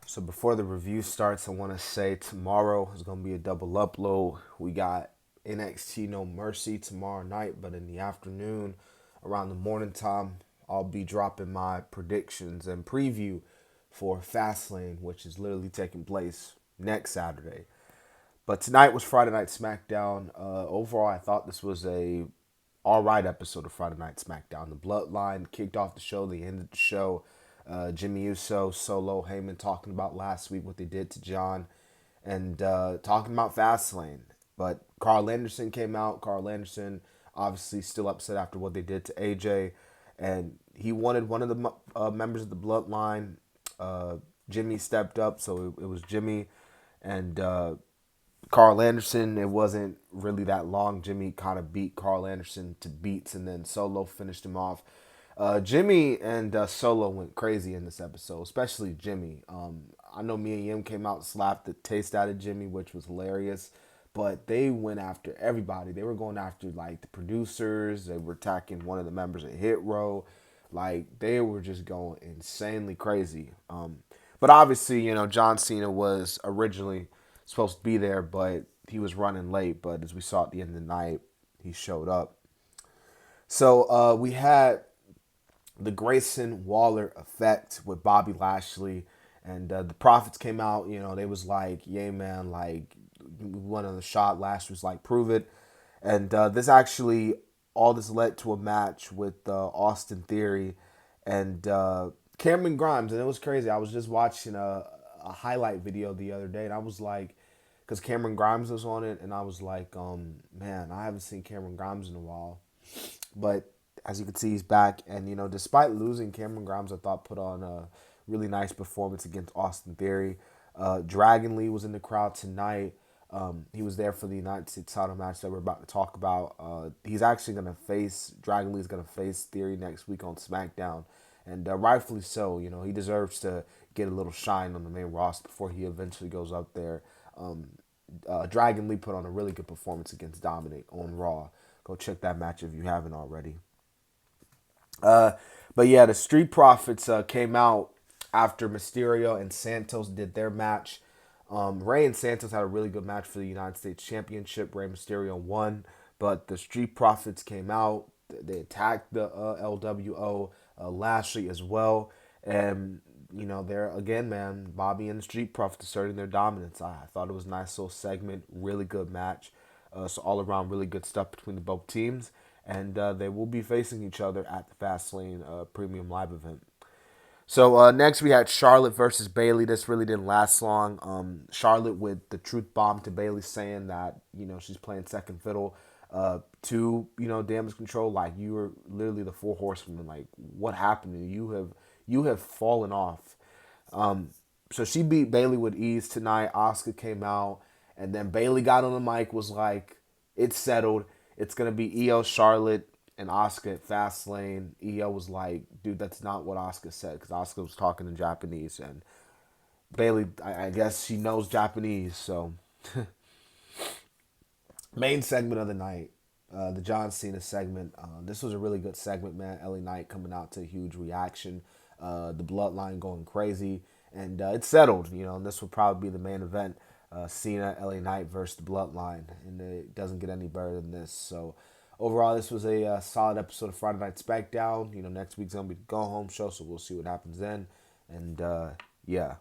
So before the review starts, I want to say tomorrow is going to be a double upload. We got NXT No Mercy tomorrow night, but in the afternoon, around the morning time, I'll be dropping my predictions and preview for Fastlane, which is literally taking place next Saturday. But tonight was Friday Night SmackDown. Overall, I thought this was a all right episode of Friday Night SmackDown. The Bloodline kicked off the show. They ended the show. Jimmy Uso, Solo, Heyman talking about last week what they did to John, and talking about Fastlane. But Carl Anderson came out. Carl Anderson obviously still upset after what they did to AJ, and he wanted one of the members of the Bloodline. Jimmy stepped up, so it was Jimmy and Carl Anderson. It wasn't really that long. Jimmy kind of beat Carl Anderson to beats, and then Solo finished him off. Jimmy and Solo went crazy in this episode, especially Jimmy. I know me and Yim came out and slapped the taste out of Jimmy, which was hilarious. But they went after everybody. They were going after like the producers. They were attacking one of the members of Hit Row. Like they were just going insanely crazy. But obviously, John Cena was originally supposed to be there, but he was running late. But as we saw at the end of the night, he showed up. So we had the Grayson Waller effect with Bobby Lashley, and the Profits came out. They was like, "Yay, man!" Like we won on the shot. Lashley was like, "Prove it." And all this led to a match with Austin Theory and Cameron Grimes, and it was crazy. I was just watching a highlight video the other day, and I was like, because Cameron Grimes was on it, and I was like, man, I haven't seen Cameron Grimes in a while, but as you can see, he's back. And, despite losing, Cameron Grimes, I thought, put on a really nice performance against Austin Theory. Dragon Lee was in the crowd tonight. He was there for the United States title match that we're about to talk about. He's actually going to face, Dragon Lee's going to face Theory next week on SmackDown. And rightfully so. He deserves to get a little shine on the main roster before he eventually goes up there. Dragon Lee put on a really good performance against Dominic on Raw. Go check that match if you haven't already. But yeah, the Street Profits came out after Mysterio and Santos did their match. Rey and Santos had a really good match for the United States Championship. Rey Mysterio won, but the Street Profits came out. They attacked the LWO, Lashley as well. And, there again, man, Bobby and the Street Profits asserting their dominance. I thought it was a nice little segment, really good match. So all around, really good stuff between the both teams. And they will be facing each other at the Fastlane Premium Live event. So next we had Charlotte versus Bayley. This really didn't last long. Charlotte with the truth bomb to Bayley saying that, she's playing second fiddle to, Damage Control. Like, you were literally the four horsemen. Like, what happened to you? You have fallen off. So she beat Bayley with ease tonight. Asuka came out, and then Bayley got on the mic, was like, it's settled. It's going to be Io, Charlotte, and Asuka at Fastlane. Io was like, dude, that's not what Asuka said, because Asuka was talking in Japanese, and Bayley, I guess she knows Japanese, so. Main segment of the night, the John Cena segment. This was a really good segment, man. LA Knight coming out to a huge reaction. The Bloodline going crazy, and it's settled, and this will probably be the main event. Cena, LA Knight versus the Bloodline, and it doesn't get any better than this. So overall, this was a solid episode of Friday Night SmackDown. Next week's gonna be the go home show, so we'll see what happens then. And yeah.